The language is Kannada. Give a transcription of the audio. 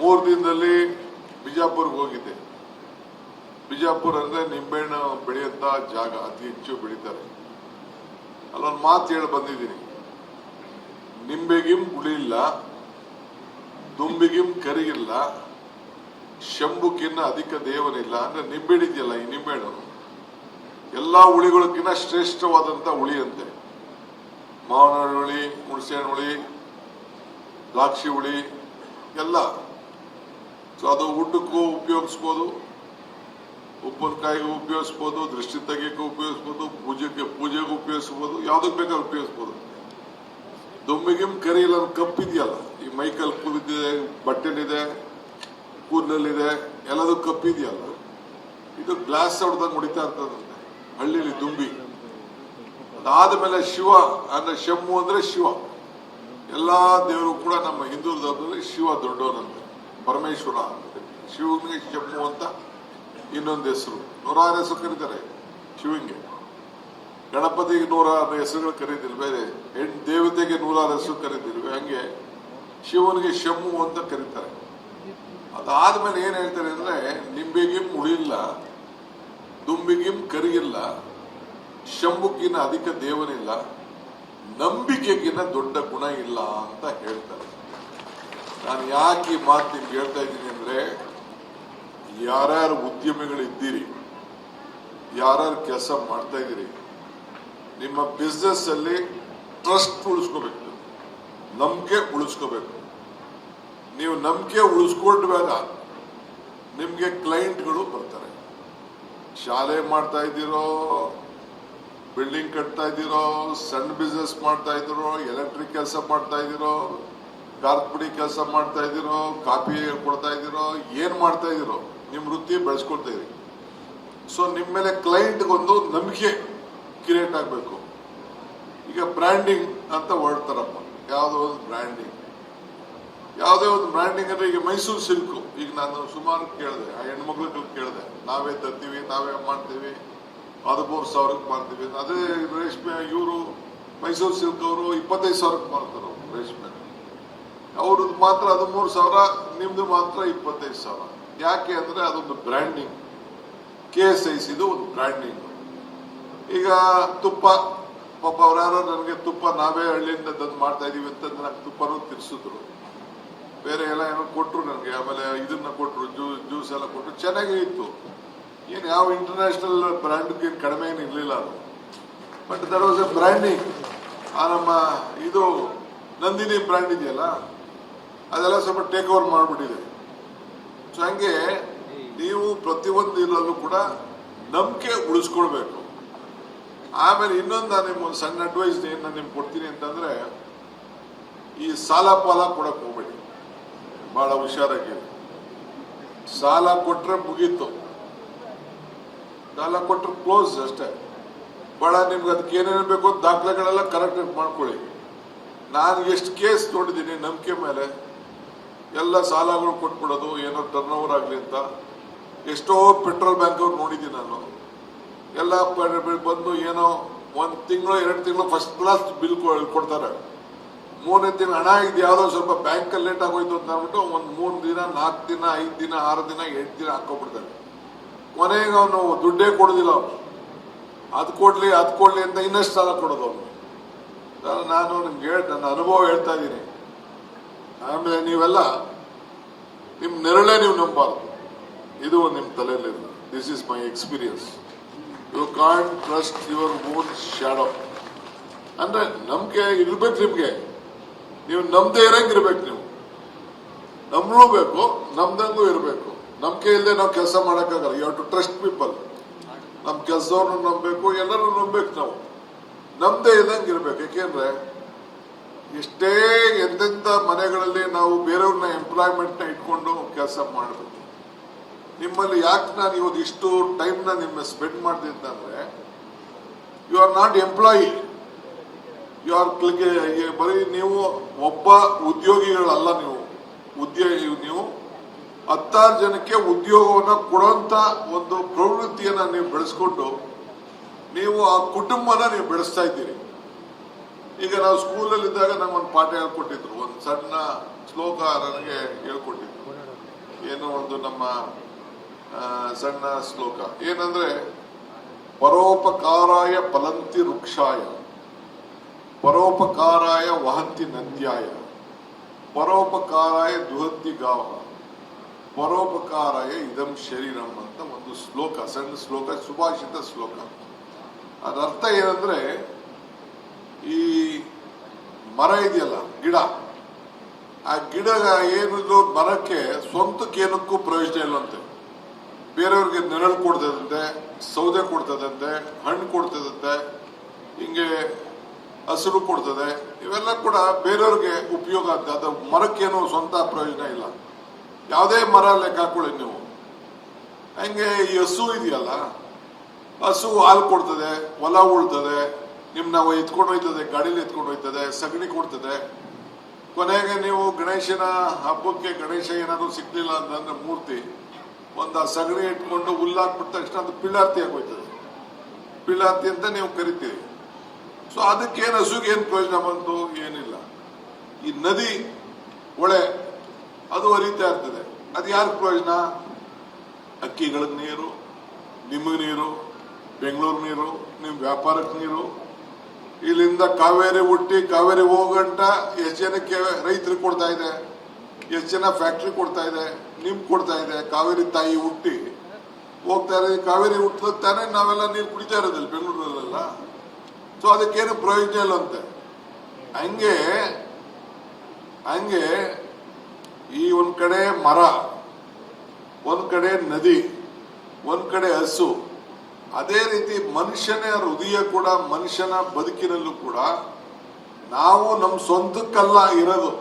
3 ದಿನದಲ್ಲಿ ಬಿಜಾಪುರ್ಗೆ ಹೋಗಿದ್ದೆ. ಬಿಜಾಪುರ ಅಂದ್ರೆ ನಿಂಬೆಹಣ್ಣು ಬೆಳೆಯುವಂತ ಜಾಗ, ಅತಿ ಹೆಚ್ಚು ಬೆಳೀತಾರೆ. ಅಲ್ಲೊಂದು ಮಾತು ಹೇಳಿ ಬಂದಿದ್ದೀನಿ, ನಿಂಬೆಗಿಂ ಹುಳಿಲ್ಲ, ದುಂಬಿಗಿಂ ಕರಿಗಿಲ್ಲ, ಶಂಭುಕಿನ್ನ ಅಧಿಕ ದೇವನಿಲ್ಲ. ಅಂದ್ರೆ ನಿಂಬೆಹಣ್ಣು ಇದೆಯಲ್ಲ, ಈ ನಿಂಬೆಹಣ್ಣು ಎಲ್ಲಾ ಹುಳಿಗಳಕ್ಕಿಂತ ಶ್ರೇಷ್ಠವಾದಂತ ಹುಳಿ ಅಂತೆ. ಮಾವಿನ ಹುಳಿ, ಹುಣಸೆ ಹಣ್ಣು ಹುಳಿ, ದ್ರಾಕ್ಷಿ ಹುಳಿ ಎಲ್ಲ. ಸೊ ಅದು ಊಟಕ್ಕೂ ಉಪಯೋಗಿಸ್ಬೋದು, ಉಪ್ಪಿನಕಾಯಿಗೂ ಉಪಯೋಗಿಸ್ಬೋದು, ದೃಷ್ಟಿ ತೆಗಿಯಕ್ಕೂ ಉಪಯೋಗಿಸ್ಬೋದು, ಪೂಜೆಗೂ ಉಪಯೋಗಿಸ್ಬೋದು, ಯಾವ್ದಕ್ ಬೇಕಾದ್ರೂ ಉಪಯೋಗಿಸ್ಬೋದು. ದುಂಬಿಗಿಂ ಕರಿ ಇಲ್ಲ, ಕಪ್ಪಿದೆಯಲ್ಲ, ಈ ಮೈಕಲ್ ಕೂದಿದೆ, ಬಟ್ಟೆಲಿದೆ, ಕೂದಲಲ್ಲಿದೆ, ಎಲ್ಲದೂ ಕಪ್ಪಿದೆಯಲ್ಲ, ಇದು ಗ್ಲಾಸ್ ಹೊಡೆದಂಗೆ ಹೊಡಿತಾ ಇರ್ತದಂತೆ ಹಳ್ಳಿಲಿ ದುಂಬಿ. ಅದಾದ್ಮೇಲೆ ಶಿವ ಅಂದ್ರೆ ಶಂಭು ಅಂದ್ರೆ ಶಿವ. ಎಲ್ಲಾ ದೇವರು ಕೂಡ ನಮ್ಮ ಹಿಂದೂ ಧರ್ಮದಲ್ಲಿ ಶಿವ ದೊಡ್ಡವನಂತೆ, ಪರಮೇಶ್ವರ ಅಂತ. ಶಿವನಿಗೆ ಶಂಭು ಅಂತ ಇನ್ನೊಂದು ಹೆಸರು, 106 ಹೆಸರು ಕರೀತಾರೆ ಶಿವಂಗೆ. ಗಣಪತಿಗೆ 106 ಹೆಸರುಗಳು ಕರೀತಿಲ್ವೇ, ಬೇರೆ ದೇವತೆಗೆ 106 ಹೆಸರು ಕರೀತಿಲ್ವೇ, ಹಂಗೆ ಶಿವನಿಗೆ ಶಂಭು ಅಂತ ಕರೀತಾರೆ. ಅದಾದ್ಮೇಲೆ ಏನ್ ಹೇಳ್ತಾರೆ ಅಂದ್ರೆ, ನಿಂಬೆಗಿಂ ಹುಳಿಲ್ಲ, ದುಂಬಿಗಿಂ ಕರಿಗಿಲ್ಲ, ಶಂಭುಕಿನ ಅಧಿಕ ದೇವನಿಲ್ಲ, ನಂಬಿಕೆಗಿನ ದೊಡ್ಡ ಗುಣ ಇಲ್ಲ ಅಂತ ಹೇಳ್ತಾರೆ. ನಾನು ಯಾಕೆ ಈ ಮಾತು ನಿಮ್ಗೆ ಹೇಳ್ತಾ ಇದ್ದೀನಿ ಅಂದ್ರೆ, ಯಾರ್ಯಾರು ಉದ್ಯಮಿಗಳಿದ್ದೀರಿ, ಯಾರ್ಯಾರು ಕೆಲಸ ಮಾಡ್ತಾ ಇದ್ದೀರಿ, ನಿಮ್ಮ ಬಿಸ್ನೆಸ್ ಅಲ್ಲಿ ಟ್ರಸ್ಟ್ ಉಳಿಸ್ಕೋಬೇಕು, ನಂಬಿಕೆ ಉಳಿಸ್ಕೋಬೇಕು. ನೀವು ನಂಬಿಕೆ ಉಳಿಸ್ಕೊಂಡ್ವಾಗ ನಿಮ್ಗೆ ಕ್ಲೈಂಟ್ಗಳು ಬರ್ತಾರೆ. ಶಾಲೆ ಮಾಡ್ತಾ ಇದ್ದೀರೋ, ಬಿಲ್ಡಿಂಗ್ ಕಟ್ತಾ ಇದ್ದೀರೋ, ಸಣ್ಣ ಬಿಸ್ನೆಸ್ ಮಾಡ್ತಾ ಇದ್ದೀರೋ, ಎಲೆಕ್ಟ್ರಿಕ್ ಕೆಲಸ ಮಾಡ್ತಾ ಇದ್ದೀರೋ, ಕಾರ್ಪುಡಿ ಕೆಲಸ ಮಾಡ್ತಾ ಇದ್ದೀರೋ, ಕಾಫಿ ಕೊಡ್ತಾ ಇದ್ದೀರೋ, ಏನ್ ಮಾಡ್ತಾ ಇದ್ದೀರೋ, ನಿಮ್ ವೃತ್ತಿ ಬೆಳೆಸ್ಕೊಳ್ತಾ ಇದೀರಿ. ಸೊ ನಿಮ್ ಮೇಲೆ ಕ್ಲೈಂಟ್ಗೊಂದು ನಂಬಿಕೆ ಕ್ರಿಯೇಟ್ ಆಗಬೇಕು. ಈಗ ಬ್ರ್ಯಾಂಡಿಂಗ್ ಅಂತ ಹೊರಡ್ತಾರಪ್ಪ, ಯಾವುದೋ ಒಂದು ಬ್ರ್ಯಾಂಡಿಂಗ್, ಯಾವುದೇ ಒಂದು ಬ್ರ್ಯಾಂಡಿಂಗ್ ಅಂದ್ರೆ, ಈಗ ಮೈಸೂರು ಸಿಲ್ಕು, ಈಗ ನಾನು ಸುಮಾರು ಕೇಳಿದೆ, ಆ ಹೆಣ್ಮಕ್ಳು ಕೇಳಿದೆ, ನಾವೇ ತರ್ತೀವಿ, ನಾವೇ ಮಾಡ್ತೀವಿ, 13,000ಕ್ಕೆ ಮಾಡ್ತೀವಿ. ಅದೇ ರೇಷ್ಮೆ ಇವರು ಮೈಸೂರು ಸಿಲ್ಕ್ ಅವರು 25,000ಕ್ಕೆ ಮಾಡ್ತಾರೆ ರೇಷ್ಮೆ. ಅವ್ರದ್ದು ಮಾತ್ರ 13,000, ನಿಮ್ದು ಮಾತ್ರ 25,000. ಯಾಕೆ ಅಂದ್ರೆ ಅದೊಂದು ಬ್ರ್ಯಾಂಡಿಂಗ್. KSICದು ಒಂದು ಬ್ರ್ಯಾಂಡಿಂಗ್. ಈಗ ತುಪ್ಪ, ಪಾಪ ಅವ್ರ್ಯಾರೋ ನನಗೆ ತುಪ್ಪ ನಾವೇ ಹಳ್ಳಿಯಿಂದ ತಂದು ಮಾಡ್ತಾ ಇದೀವಿ ಅಂತ ನನಗೆ ತುಪ್ಪನೂ ತಿರ್ಸಿದ್ರು, ಬೇರೆ ಎಲ್ಲ ಏನೋ ಕೊಟ್ರು ನನಗೆ, ಆಮೇಲೆ ಇದನ್ನ ಕೊಟ್ರು, ಜ್ಯೂಸ್ ಎಲ್ಲ ಕೊಟ್ರು, ಚೆನ್ನಾಗೇ ಇತ್ತು. ಏನ್ ಯಾವ ಇಂಟರ್ನ್ಯಾಷನಲ್ ಬ್ರ್ಯಾಂಡ್ ಏನ್ ಕಡಿಮೆ ಏನು ಇರ್ಲಿಲ್ಲ ಅದು, but that was A branding. ಆ ನಮ್ಮ ಇದು ನಂದಿನಿ ಬ್ರ್ಯಾಂಡ್ ಇದೆಯಲ್ಲ, ಅದೆಲ್ಲ ಸ್ವಲ್ಪ ಟೇಕ್ ಓವರ್ ಮಾಡ್ಬಿಟ್ಟಿದೆ. ಸೊ ಹಂಗೆ ನೀವು ಪ್ರತಿಯೊಂದು ಇರಲು ಕೂಡ ನಂಬಿಕೆ ಉಳಿಸ್ಕೊಳ್ಬೇಕು. ಆಮೇಲೆ ಇನ್ನೊಂದು ನಾನು ನಿಮ್ಗೆ ಸಣ್ಣ ಅಡ್ವೈಸ್ ಏನ್ ನಾನು ನಿಮ್ಗೆ ಕೊಡ್ತೀನಿ ಅಂತಂದ್ರೆ, ಈ ಸಾಲ ಪಾಲ ಕೊಡಕ್ ಹೋಗ್ಬೇಡಿ, ಬಹಳ ಹುಷಾರಾಗಿ. ಸಾಲ ಕೊಟ್ರೆ ಮುಗೀತು, ಸಾಲ ಕೊಟ್ರೆ ಕ್ಲೋಸ್ ಅಷ್ಟೇ. ಬಹಳ ನಿಮ್ಗೆ ಅದಕ್ಕೆ ಏನೇನು ಬೇಕೋ ದಾಖಲೆಗಳೆಲ್ಲ ಕರೆಕ್ಟ್ ಮಾಡ್ಕೊಳ್ಳಿ. ನಾನು ಎಷ್ಟು ಕೇಸ್ ನೋಡಿದ್ದೀನಿ ನಂಬಿಕೆ ಮೇಲೆ, ಎಲ್ಲ ಸಾಲಗಳು ಕೊಟ್ಬಿಡೋದು, ಏನೋ ಟರ್ನ್ ಓವರ್ ಆಗ್ಲಿ ಅಂತ. ಎಷ್ಟೋ ಪೆಟ್ರೋಲ್ ಬ್ಯಾಂಕ್ ಅವ್ರು ನೋಡಿದ್ದೀನಿ ನಾನು, ಎಲ್ಲ ಬಂದು ಏನೋ 1 ತಿಂಗಳು 2 ತಿಂಗಳು ಫಸ್ಟ್ ಕ್ಲಾಸ್ ಬಿಲ್ ಕೊಡ್ತಾರೆ. 3ನೇ ದಿನ ಹಣ ಇದು ಯಾವ್ದೋ ಸ್ವಲ್ಪ ಬ್ಯಾಂಕ್ ಅಲ್ಲಿ ಲೇಟ್ ಆಗೋಯ್ತು ಅಂತ ಅಂದ್ಬಿಟ್ಟು 1 3 ದಿನ 4 ದಿನ 5 ದಿನ 6 ದಿನ 8 ದಿನ ಹಾಕೋಬಿಡ್ತಾರೆ. ಕೊನೆಗೆ ಅವನು ದುಡ್ಡೇ ಕೊಡೋದಿಲ್ಲ, ಅವನು ಅದು ಕೊಡ್ಲಿ ಅಂತ ಇನ್ನಷ್ಟು ಸಾಲ ಕೊಡೋದು ಅವನು. ನಾನು ನಿಮ್ಗೆ ನನ್ನ ಅನುಭವ ಹೇಳ್ತಾ ಇದ್ದೀನಿ. ಆಮೇಲೆ ನೀವೆಲ್ಲ ನಿಮ್ ನೆರಳೇ ನೀವು ನಂಬಾರ್ದು, ಇದು ನಿಮ್ ತಲೆಯಲ್ಲಿ. This is my experience. You can't trust your own shadow. ಅಂದ್ರೆ ನಂಬಿಕೆ ಇರ್ಬೇಕು ನಿಮ್ಗೆ, ನೀವು ನಂಬದೇ ಇರಂಗಿರ್ಬೇಕು, ನೀವು ನಂಬಲೂಬೇಕು, ನಂಬ್ದಂಗೂ ಇರಬೇಕು. ನಂಬಿಕೆ ಇಲ್ಲದೆ ನಾವು ಕೆಲಸ ಮಾಡಕ್ಕಾಗಲ್ಲ. You have to trust people. ನಮ್ ಕೆಲಸವನ್ನು ನಂಬಬೇಕು, ಎಲ್ಲರೂ ನಂಬಬೇಕು. ನಾವು ನಮ್ದೇ ಇದ್ದಂಗೆ ಇರ್ಬೇಕು. ಯಾಕೆಂದ್ರೆ ಎಷ್ಟೇ ಎಂತೆಂತ ಮನೆಗಳಲ್ಲಿ ನಾವು ಬೇರೆಯವ್ರನ್ನ ಎಂಪ್ಲಾಯ್ಮೆಂಟ್ ನ ಇಟ್ಕೊಂಡು ಕೆಲಸ ಮಾಡಬೇಕು. ನಿಮ್ಮಲ್ಲಿ ಯಾಕೆ ನಾನು ಇವತ್ತು ಇಷ್ಟು ಟೈಮ್ ನ ನಿಮ್ಮ ಸ್ಪೆಂಡ್ ಮಾಡ್ತೀನಿ ಅಂತಂದ್ರೆ, you are not employee, you are ಬರೀ ನೀವು ಒಬ್ಬ ಉದ್ಯೋಗಿಗಳಲ್ಲ. ನೀವು 10 ಜನಕ್ಕೆ ಉದ್ಯೋಗವನ್ನ ಕೊಡುವಂತ ಒಂದು ಪ್ರವೃತ್ತಿಯನ್ನ ನೀವು ಬೆಳೆಸ್ಕೊಂಡು ನೀವು ಆ ಕುಟುಂಬನ ನೀವು ಬೆಳೆಸ್ತಾ ಇದ್ದೀರಿ. ಈಗ ನಾವು ಸ್ಕೂಲಲ್ಲಿ ಇದ್ದಾಗ ನಂಗೆ ಒಂದು ಪಾಠ ಹೇಳ್ಕೊಟ್ಟಿದ್ರು, ಒಂದು ಸಣ್ಣ ಶ್ಲೋಕ ನನಗೆ ಹೇಳ್ಕೊಟ್ಟಿದ್ರು. ಏನೋ ಒಂದು ನಮ್ಮ ಸಣ್ಣ ಶ್ಲೋಕ ಏನಂದ್ರೆ, ಪರೋಪಕಾರಾಯ ಫಲಂತಿ ವೃಕ್ಷಾಯ, ಪರೋಪಕಾರಾಯ ವಹಂತಿ ನದ್ಯಾಯ, ಪರೋಪಕಾರಾಯ ದುಹಂತಿ ಗಾವ, ಪರೋಪಕಾರಾಯ ಇದಂ ಶರೀರಂ ಅಂತ ಒಂದು ಶ್ಲೋಕ, ಸಣ್ಣ ಶ್ಲೋಕ, ಸುಭಾಷಿತ ಶ್ಲೋಕ. ಅದರ್ಥ ಏನಂದ್ರೆ, ಈ ಮರ ಇದೆಯಲ್ಲ, ಗಿಡ, ಆ ಗಿಡ ಏನಿದ್ರು ಮರಕ್ಕೆ ಸ್ವಂತಕ್ಕೇನಕ್ಕೂ ಪ್ರಯೋಜನ ಇಲ್ಲಂತೆ. ಬೇರೆಯವ್ರಿಗೆ ನೆರಳು ಕೊಡ್ತದಂತೆ, ಸೌದೆ ಕೊಡ್ತದಂತೆ, ಹಣ್ಣು ಕೊಡ್ತದಂತೆ, ಹಿಂಗೆ ಹಸಿರು ಕೊಡ್ತದೆ. ಇವೆಲ್ಲ ಕೂಡ ಬೇರೆಯವ್ರಿಗೆ ಉಪಯೋಗ ಆಗ್ತದೆ. ಅದು ಮರಕ್ಕೇನು ಸ್ವಂತ ಪ್ರಯೋಜನ ಇಲ್ಲ. ಯಾವುದೇ ಮರ ಲೆಕ್ಕ ಹಾಕೊಳ್ಳಿ ನೀವು. ಹಂಗೆ ಈ ಹಸು ಇದೆಯಲ್ಲ, ಹಸು ಹಾಲು ಕೊಡ್ತದೆ, ಹೊಲ ಉಳ್ತದೆ, ನಿಮ್ನ ಎತ್ಕೊಂಡು ಹೋಯ್ತದೆ, ಗಾಡಿಲಿ ಎತ್ಕೊಂಡು ಹೋಯ್ತದೆ, ಸಗಣಿ ಕೊಡ್ತದೆ. ಕೊನೆಗೆ ನೀವು ಗಣೇಶನ ಹಬ್ಬಕ್ಕೆ ಗಣೇಶ ಏನಾದ್ರು ಸಿಗ್ಲಿಲ್ಲ ಅಂತಂದ್ರೆ ಮೂರ್ತಿ ಒಂದು ಸಗಣಿ ಇಟ್ಕೊಂಡು ಹುಲ್ಲಾಕ್ಬಿಟ್ಟ ತಕ್ಷಣ ಅದು ಪಿಳ್ಳಾರ್ತಿ ಆಗೋಯ್ತದೆ. ಪಿಳ್ಳಾರ್ತಿ ಅಂತ ನೀವು ಕರಿತೀರಿ. ಸೊ ಅದಕ್ಕೇನು ಹಸುಗೆ ಏನು ಪ್ರಯೋಜನ ಬಂತು? ಏನಿಲ್ಲ. ಈ ನದಿ, ಹೊಳೆ ಅದು ಹರಿತಾ ಇರ್ತದೆ. ಅದು ಯಾರಿಗೆ ಪ್ರಯೋಜನ? ಅಕ್ಕಿಗಳಿಗೆ ನೀರು, ನಿಮಗೆ ನೀರು, ಬೆಂಗಳೂರು ನೀರು, ನಿಮ್ ವ್ಯಾಪಾರಕ್ಕೆ ನೀರು. ಇಲ್ಲಿಂದ ಕಾವೇರಿ ಹುಟ್ಟಿ ಕಾವೇರಿ ಹೋಗಂಟ ಎಷ್ಟು ಜನಕ್ಕೆ ರೈತರಿಗೆ ಕೊಡ್ತಾ ಇದೆ, ಎಷ್ಟು ಜನ ಫ್ಯಾಕ್ಟ್ರಿ ಕೊಡ್ತಾ ಇದೆ, ನಿಮ್ಗೆ ಕೊಡ್ತಾ ಇದೆ. ಕಾವೇರಿ ತಾಯಿ ಹುಟ್ಟಿ ಹೋಗ್ತಾ ಇರೋದು, ಕಾವೇರಿ ಹುಟ್ಟಿದ ತಾನೇ ನಾವೆಲ್ಲ ನೀರು ಕುಡಿತಾ ಇರೋದಿಲ್ಲ ಬೆಂಗಳೂರಲ್ಲೆಲ್ಲ. ಸೊ ಅದಕ್ಕೇನು ಪ್ರಯೋಜನ ಇಲ್ಲ ಅಂತೆ. ಹಂಗೆ ಈ ಒಂದ್ ಕಡೆ ಮರ, ಒಂದ್ ಕಡೆ ನದಿ, ಒಂದ್ ಕಡೆ ಹಸು. ಅದೇ ರೀತಿ ಮನುಷ್ಯನ ಹೃದಯ ಕೂಡ, ಮನುಷ್ಯನ ಬದುಕಿನಲ್ಲೂ ಕೂಡ ನಾವು ನಮ್ಮ ಸ್ವಂತಕ್ಕಲ್ಲ ಇರೋದು,